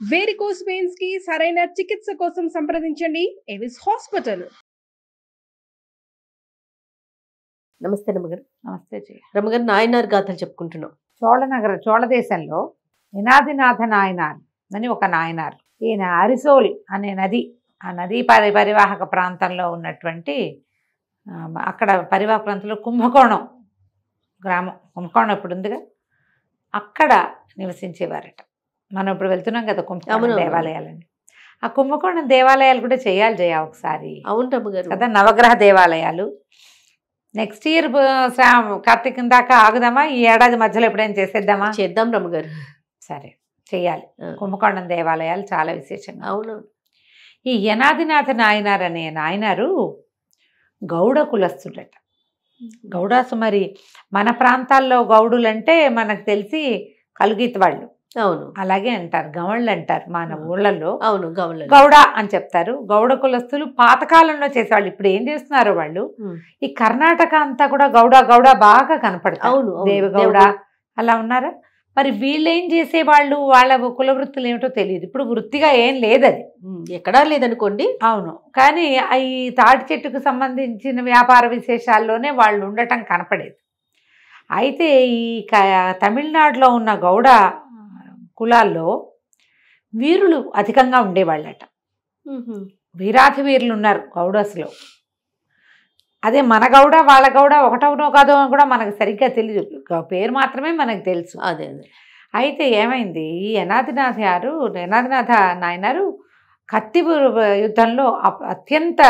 Varicose veins కి సరైన చికిత్స కోసం సంప్రదించండి ఎవిస్ హాస్పిటల్. నమస్తే రమ్మగారు. నమస్తే జయ. రమ్మగారు, నాయనార్ గాథలు చెప్పుకుంటున్నాం. చోళ దేశంలో నినాదినాథ నాయనార్ అని ఒక నాయనార్. ఈయన అరిసోల్ అనే నది, ఆ నదీ పరివాహక ప్రాంతంలో ఉన్నటువంటి అక్కడ పరివాహక ప్రాంతంలో కుంభకోణం గ్రామం, కుంభకోణం ఇప్పుడు ఉందిగా, అక్కడ నివసించేవారట. మనం ఇప్పుడు వెళ్తున్నాం కదా కుంభకోణం దేవాలయాలని. ఆ కుంభకోణం దేవాలయాలు కూడా చేయాలి జయ ఒకసారి. అవును రమ్మగారు కదా, నవగ్రహ దేవాలయాలు. నెక్స్ట్ ఇయర్ కార్తీకం దాకా ఆగుదామా? ఈ ఏడాది మధ్యలో ఎప్పుడైనా చేసేద్దామా? చేద్దాం రమ్మగారు. సరే, చెయ్యాలి. కుంభకోణం దేవాలయాలు చాలా విశేషంగా. అవును. ఈ యనాదినాథ నాయనార్ అనే నాయనారు గౌడ కులస్తుడట. గౌడాసు మరి మన ప్రాంతాల్లో గౌడులంటే మనకు తెలిసి కలుగీత వాళ్ళు, అవును, అలాగే అంటారు, గవళ్ళు అంటారు మన ఊళ్ళల్లో. అవును, గౌడ అని చెప్తారు. గౌడ కులస్తులు పాతకాలంలో చేసేవాళ్ళు. ఇప్పుడు ఏం చేస్తున్నారు వాళ్ళు, ఈ కర్ణాటక అంతా కూడా గౌడ గౌడ బాగా కనపడతారు. అవును, దేవగౌడ అలా ఉన్నారా? మరి వీళ్ళు ఏం చేసేవాళ్ళు, వాళ్ళ కుల వృత్తులు ఏమిటో తెలియదు. ఇప్పుడు వృత్తిగా ఏం లేదు, అది ఎక్కడా లేదనుకోండి. అవును, కానీ ఈ తాటి చెట్టుకు సంబంధించిన వ్యాపార విశేషాల్లోనే వాళ్ళు ఉండటం కనపడేది. అయితే ఈ తమిళనాడులో ఉన్న గౌడ కులాల్లో వీరులు అధికంగా ఉండేవాళ్ళట. వీరాధి వీరులు ఉన్నారు గౌడస్లో. అదే మన గౌడ వాళ్ళ గౌడ ఒకటవునో కాదో కూడా మనకు సరిగ్గా తెలియదు, పేరు మాత్రమే మనకు తెలుసు. అదే అయితే ఏమైంది, ఈ యనాదినాథ నాయనారు కత్తి యుద్ధంలో అత్యంత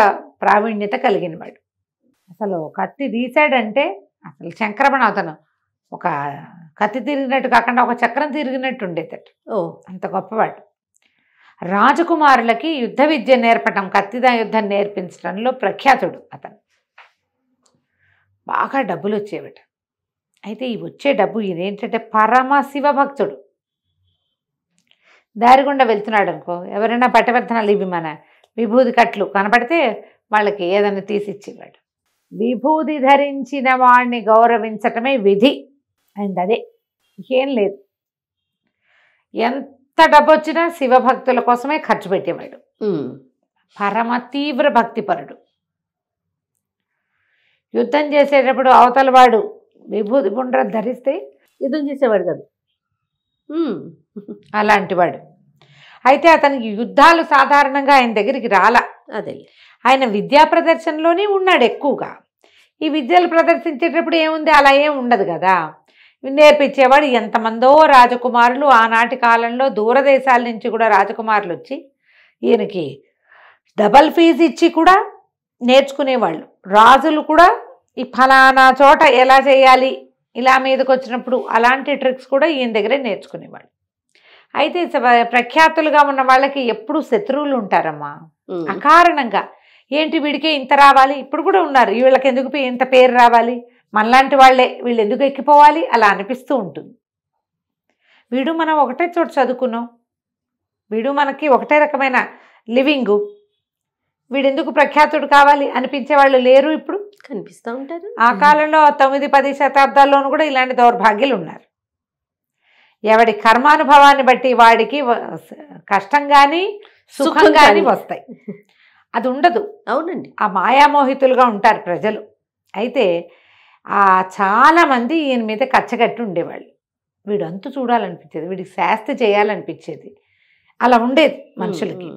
ప్రావీణ్యత కలిగిన వాడు. అసలు కత్తి తీశాడంటే అసలు శంకరమణ అతను ఒక కత్తి తిరిగినట్టు కాకుండా ఒక చక్రం తిరిగినట్టు ఉండేదట. అంత గొప్పవాడు. రాజకుమారులకి యుద్ధ విద్య నేర్పడం, కత్తిదా యుద్ధం నేర్పించడంలో ప్రఖ్యాతుడు అతను. బాగా డబ్బులు వచ్చేవట. అయితే ఈ వచ్చే డబ్బు ఇదేంటంటే పరమ శివభక్తుడు. దారిగుండా వెళ్తున్నాడు అనుకో, ఎవరైనా పట్టవర్ధనాలు ఇవి మన విభూది కట్లు కనపడితే వాళ్ళకి ఏదైనా తీసిచ్చేవాడు. విభూది ధరించిన వాడిని గౌరవించటమే విధి అండ్ అదే, ఏం లేదు. ఎంత డబ్బు వచ్చినా శివభక్తుల కోసమే ఖర్చు పెట్టేవాడు. పరమ తీవ్ర భక్తిపరుడు. యుద్ధం చేసేటప్పుడు అవతల వాడు విభూతి పుండ్ర ధరిస్తే యుద్ధం చేసేవాడు కాదు, అలాంటి వాడు. అయితే అతనికి యుద్ధాలు సాధారణంగా ఆయన దగ్గరికి రాలా. అదే, ఆయన విద్యా ప్రదర్శనలోనే ఉన్నాడు ఎక్కువగా. ఈ విద్యలు ప్రదర్శించేటప్పుడు ఏముంది, అలా ఏం ఉండదు కదా. నేర్పించేవాడు. ఎంతమందో రాజకుమారులు ఆనాటి కాలంలో దూరదేశాల నుంచి కూడా రాజకుమారులు వచ్చి ఈయనకి డబల్ ఫీజు ఇచ్చి కూడా నేర్చుకునేవాళ్ళు. రాజులు కూడా ఈ ఫలానా చోట ఎలా చేయాలి, ఇలా మీదకి వచ్చినప్పుడు అలాంటి ట్రిక్స్ కూడా ఈయన దగ్గరే నేర్చుకునేవాళ్ళు. అయితే ప్రఖ్యాతులుగా ఉన్న వాళ్ళకి ఎప్పుడు శత్రువులు ఉంటారమ్మా, అకారణంగా. ఏంటి వీడికే ఇంత రావాలి, ఇప్పుడు కూడా ఉన్నారు, వీళ్ళకి ఎందుకు ఇంత పేరు రావాలి, మనలాంటి వాళ్ళే వీళ్ళు ఎందుకు ఎక్కిపోవాలి, అలా అనిపిస్తూ ఉంటుంది. వీడు మనం ఒకటే చోట చదువుకున్నాం, వీడు మనకి ఒకటే రకమైన లివింగు, వీడెందుకు ప్రఖ్యాతుడు కావాలి అనిపించే వాళ్ళు లేరు ఇప్పుడు, కనిపిస్తూ ఉంటారు. ఆ కాలంలో 9-10 శతాబ్దాల్లోనూ కూడా ఇలాంటి దౌర్భాగ్యులు ఉన్నారు. ఎవడి కర్మానుభవాన్ని బట్టి వాడికి కష్టం కానీ సుఖం కానీ వస్తాయి, అది ఉండదు. అవునండి, ఆ మాయామోహితులుగా ఉంటారు ప్రజలు. అయితే చాలామంది ఈయన మీద కచ్చగట్టి ఉండేవాళ్ళు. వీడు అంతు చూడాలనిపించేది, వీడికి శాస్తి చేయాలనిపించేది, అలా ఉండేది మనుషులకి.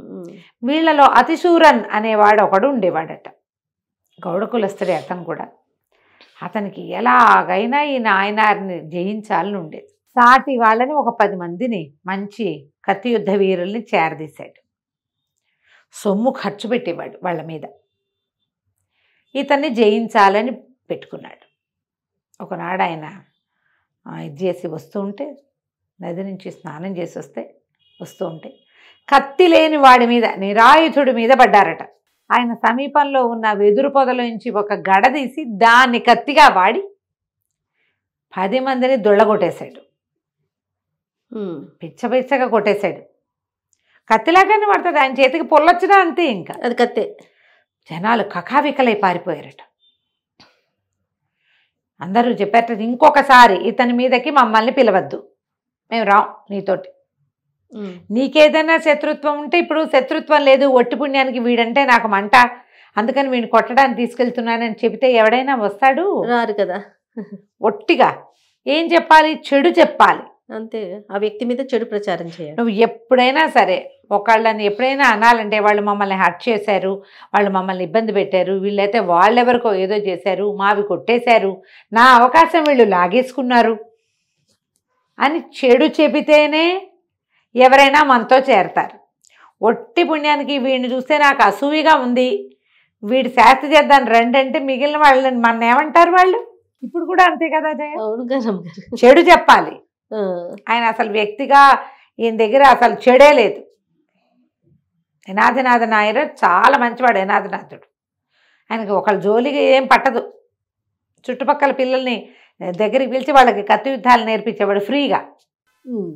వీళ్ళలో అతిశూరన్ అనేవాడు ఒకడు ఉండేవాడట, గౌడ కులస్తుడే అతను కూడా. అతనికి ఎలాగైనా ఈ నాయనారిని జయించాలని ఉండేది. సాటి వాళ్ళని ఒక 10 మందిని మంచి కత్తి యుద్ధ వీరుల్ని చేరదీశాడు. సొమ్ము ఖర్చు పెట్టేవాడు వాళ్ళ మీద. ఇతన్ని జయించాలని పెట్టుకున్నాడు. ఒకనాడు ఆయన ఇది చేసి వస్తూ ఉంటే, నది నుంచి స్నానం చేసి వస్తూ ఉంటే కత్తి లేని వాడి మీద, నిరాయుధుడి మీద పడ్డారట. ఆయన సమీపంలో ఉన్న వెదురు పొదలోంచి ఒక గడ తీసి దాన్ని కత్తిగా వాడి 10 మందిని దొళ్ళగొట్టేశాడు. పిచ్చగా కొట్టేశాడు. కత్తిలాగానే పడుతుంది, ఆయన చేతికి పొల్లొచ్చినా అంతే, ఇంకా అది కత్తే. జనాలు కకావికలై పారిపోయారట. అందరూ చెప్పారట, ఇంకొకసారి ఇతని మీదకి మమ్మల్ని పిలవద్దు, మేము రాం నీతోటి. నీకేదైనా శత్రుత్వం ఉంటే ఇప్పుడు శత్రుత్వం లేదు, ఒట్టి పుణ్యానికి వీడంటే నాకు మంట, అందుకని వీడిని కొట్టడానికి తీసుకెళ్తున్నానని చెబితే ఎవడైనా వస్తాడు? రారు కదా. ఒట్టిగా ఏం చెప్పాలి? చెడు చెప్పాలి అంతే, ఆ వ్యక్తి మీద చెడు ప్రచారం చేయాలి. నువ్వు ఎప్పుడైనా సరే ఒకళ్ళని ఎప్పుడైనా అనాలంటే వాళ్ళు మమ్మల్ని హర్ట్ చేశారు, వాళ్ళు మమ్మల్ని ఇబ్బంది పెట్టారు, వీళ్ళైతే వాళ్ళెవరికో ఏదో చేశారు, మావి కొట్టేశారు, నా అవకాశం వీళ్ళు లాగేసుకున్నారు అని చెడు చెబితేనే ఎవరైనా మనతో చేరతారు. ఒట్టి పుణ్యానికి వీడిని చూస్తే నాకు అసూయగా ఉంది, వీడి శాస్త్ర చేద్దాం రండి అంటే మిగిలిన వాళ్ళని మన ఏమంటారు వాళ్ళు? ఇప్పుడు కూడా అంతే కదా జయ. అవును కదా. చెడు చెప్పాలి. ఆయన అసలు వ్యక్తిగా ఈయన దగ్గర అసలు చెడే లేదు. యనాదినాథ నాయర్ చాలా మంచివాడు యనాదినాథుడు. ఆయనకి ఒకళ్ళ జోలిగా ఏం పట్టదు. చుట్టుపక్కల పిల్లల్ని దగ్గరికి పిలిచి వాళ్ళకి కత్తి యుద్ధాలు నేర్పించేవాడు ఫ్రీగా.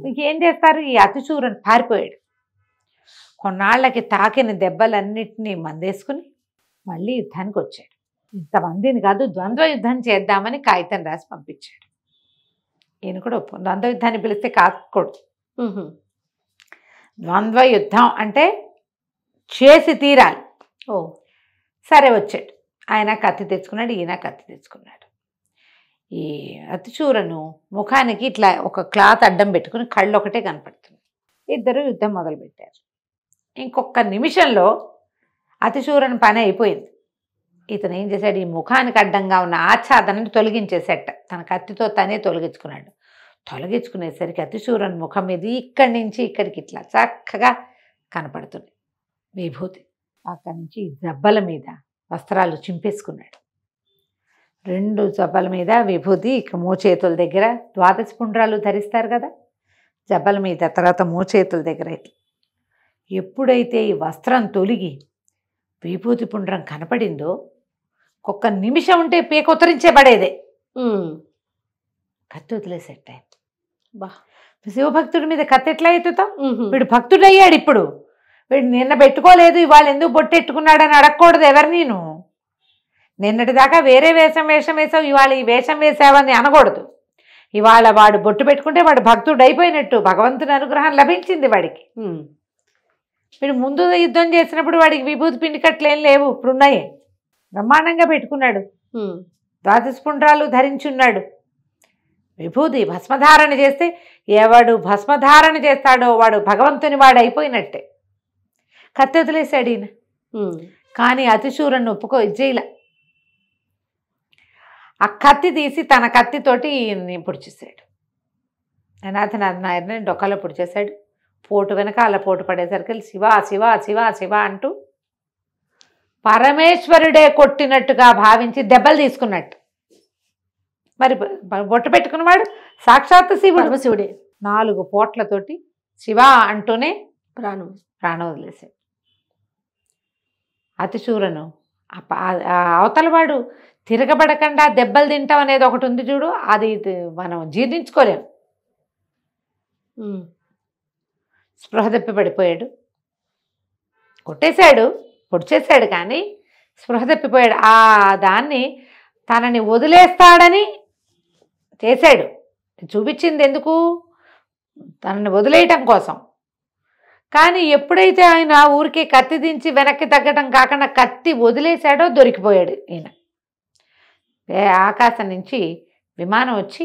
ఇంకేం చేస్తారు? ఈ అతిశూరని పారిపోయాడు. కొన్నాళ్ళకి తాకిన దెబ్బలన్నిటినీ మందేసుకుని మళ్ళీ యుద్ధానికి వచ్చాడు. ఇంతమందిని కాదు, ద్వంద్వ యుద్ధం చేద్దామని కాగితం రాసి పంపించాడు. ఈయన కూడా ద్వంద్వ యుద్ధాన్ని పిలిస్తే కాకూడదు. ద్వంద్వ యుద్ధం అంటే చేసి తీరాలి. సరే వచ్చాడు. ఆయన కత్తి తెచ్చుకున్నాడు, ఈయన కత్తి తెచ్చుకున్నాడు. ఈ అతిశూరను ముఖానికి ఇట్లా ఒక క్లాత్ అడ్డం పెట్టుకుని కళ్ళు ఒకటే కనపడుతుంది. ఇద్దరు యుద్ధం మొదలుపెట్టారు. ఇంకొక నిమిషంలో అతిశూరని పని అయిపోయింది. ఇతను ఏం చేశాడు? ఈ ముఖానికి అడ్డంగా ఉన్న ఆచ్ఛాదనని తొలగించేసేట. తన కత్తితో తనే తొలగించుకున్నాడు. తొలగించుకునేసరికి అతిశూరన్ ముఖం మీద ఇక్కడి నుంచి ఇక్కడికి ఇట్లా చక్కగా కనపడుతుంది విభూతి. అక్కడి నుంచి జబ్బల మీద వస్త్రాలు చింపేసుకున్నాడు. 2 జబ్బల మీద విభూతి, ఇక మోచేతుల దగ్గర ద్వాదశ పుండ్రాలు ధరిస్తారు కదా, జబ్బల మీద, తర్వాత మోచేతుల దగ్గర. ఎప్పుడైతే ఈ వస్త్రం తొలిగి విభూతి పుండ్రం కనపడిందో ఒక్క నిమిషం ఉంటే పీకొత్తరించేబడేదే. కత్తి వదిలేసేట. బా, శివభక్తుడి మీద కత్తి ఎట్లా ఎత్తుతాం? వీడు భక్తుడు అయ్యాడు. ఇప్పుడు వీడు నిన్న పెట్టుకోలేదు, ఇవాళ ఎందుకు బొట్టెట్టుకున్నాడని అడగకూడదు ఎవరు. నేను నిన్నటి దాకా వేరే వేషం వేసావు, ఇవాళ ఈ వేషం వేసావని అనకూడదు. ఇవాళ వాడు బొట్టు పెట్టుకుంటే వాడు భక్తుడు అయిపోయినట్టు, భగవంతుని అనుగ్రహం లభించింది వాడికి. వీడు ముందు యుద్ధం చేసినప్పుడు వాడికి విభూతి పిండి కట్లేం లేవు, ఇప్పుడున్నాయి. బ్రహ్మాండంగా పెట్టుకున్నాడు, ద్వాదశ పుండ్రాలు ధరించున్నాడు. విభూతి భస్మధారణ చేస్తే ఎవడు భస్మధారణ చేస్తాడో వాడు భగవంతుని వాడు అయిపోయినట్టే. కత్తి వదిలేశాడు ఈయన. కానీ అతిశూరను ఒప్పుకో ఇజ్జయిలా. ఆ కత్తి తీసి తన కత్తితోటి ఈయన్ని పొడిచేశాడు. యనాథనాథ నాయర్ని డొక్కలో పొడిచేశాడు. పోటు వెనకాల పోటు పడేసరికి శివ శివ శివ శివ అంటూ పరమేశ్వరుడే కొట్టినట్టుగా భావించి దెబ్బలు తీసుకున్నట్టు. మరి బొట్టు పెట్టుకున్నవాడు సాక్షాత్ శివుడే. 4 పోట్లతోటి శివ అంటూనే ప్రాణం వదిలేశాడు. అతిశూరను అవతలవాడు తిరగబడకుండా దెబ్బలు తింటాం అనేది ఒకటి ఉంది చూడు, అది మనం జీర్ణించుకోలేము. స్పృహ తప్పి పడిపోయాడు. కొట్టేశాడు, పొడిచేశాడు, కానీ స్పృహ తప్పిపోయాడు. ఆ దాన్ని తనని వదిలేస్తాడని చేశాడు. చూపించింది ఎందుకు? తనని వదిలేయటం కోసం. కానీ ఎప్పుడైతే ఆయన ఊరికే కత్తి దించి వెనక్కి తగ్గటం కాకుండా కత్తి వదిలేశాడో దొరికిపోయాడు ఈయన. ఆకాశం నుంచి విమానం వచ్చి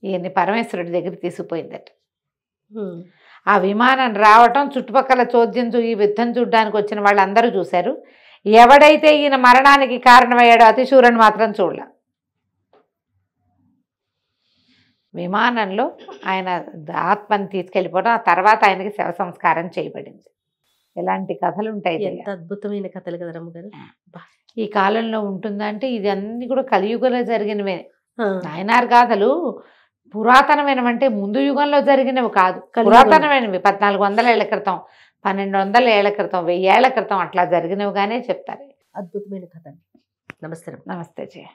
ఈయన్ని పరమేశ్వరుడి దగ్గర తీసుకుపోయిందట. ఆ విమానం రావటం చుట్టుపక్కల చోద్యం ఈ యుద్ధం చూడడానికి వచ్చిన వాళ్ళందరూ చూశారు. ఎవడైతే ఈయన మరణానికి కారణమయ్యాడో అతిశూరని మాత్రం చూడలే. విమానంలో ఆయన ఆత్మని తీసుకెళ్ళిపోవడం, ఆ తర్వాత ఆయనకి శవ సంస్కారం చేయబడింది. ఇలాంటి కథలు ఉంటాయి. ఎంత అద్భుతమైన కథలు కదా రమ్మగారు. ఈ కాలంలో ఉంటుందంటే ఇది అన్ని కూడా కలియుగంలో జరిగినవే. నాయనార్ గాథలు పురాతనమైనవంటే ముందు యుగంలో జరిగినవి కాదు, పురాతనమైనవి. 1400 ఏళ్ల క్రితం, 1200 ఏళ్ల క్రితం, 1000 ఏళ్ల క్రితం అట్లా జరిగినవిగానే చెప్తారు. అద్భుతమైన కథ. నమస్తే. నమస్తే జయ.